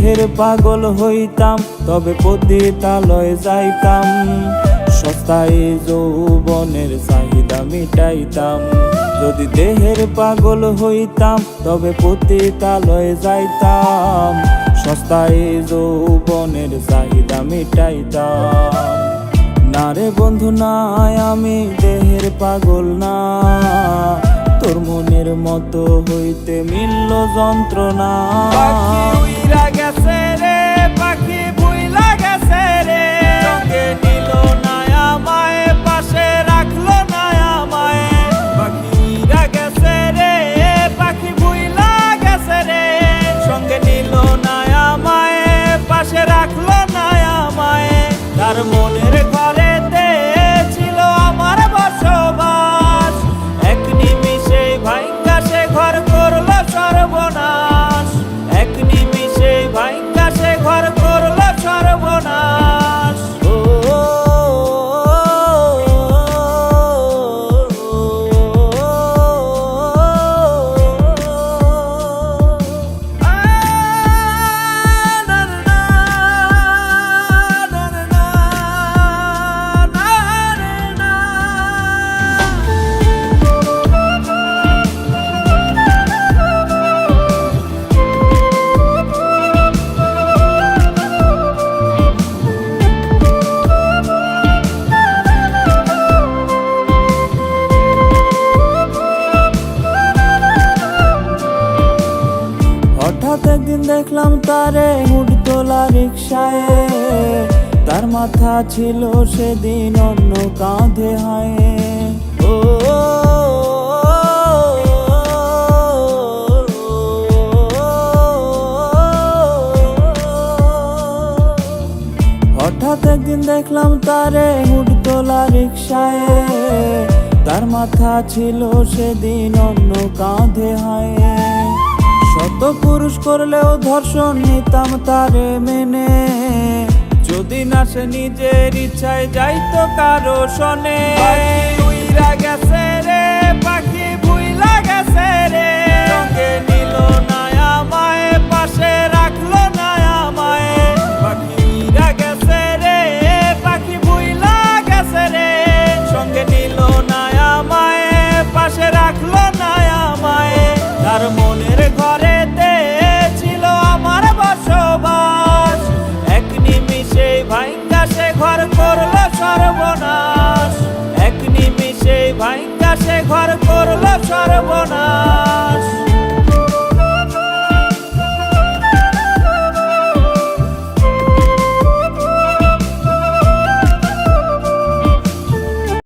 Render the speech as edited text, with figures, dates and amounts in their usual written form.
দেহের পাগল হইতাম তবে পতিতালয়ে যাইতাম, সস্তায় যৌবনের চাহিদা মিটাইতাম। যদি দেহের পাগল হইতাম তবে পতিতালয়ে যাইতাম, সস্তায় যৌবনের চাহিদা মিটাইতাম। না রে বন্ধু নাই, আমি দেহের পাগল না, তোর মনের মতো হইতে মিলল যন্ত্রণা। পাখি উইরা গেছে রে, পাখি ভুইলা গেছে রে, সঙ্গে নিল না আমায়, পাশে রাখলো না আমায়। পাখি উইরা গেছে রে, পাখি ভুইলা গেছে রে, সঙ্গে নিল না আমায়, পাশে রাখলো না আমায়। তার মনের ঘরেতে ছিল আমার বসবাস, এক নিমিষে ভাঙ্গা সে ঘর করলো সর্বনাশ, এক নিমিষে ভাঙ্গা সে ঘর করলো সর্বনাশ। হঠাৎ একদিন দেখলাম তারে হুড তোলা রিক্সায়, তার মাথা ছিল সেদিন অন্য কাঁধে হায়। ও হঠাৎ একদিন দেখলাম তারে হুড তোলা রিক্সায়, তার মাথা ছিল সেদিন অন্য কাঁধে হায়। শত পুরুষ করলেও ধর্ষণ নিতাম তারে মেনে, যদি না সে নিজের ইচ্ছায় যাইতো কারো শনে।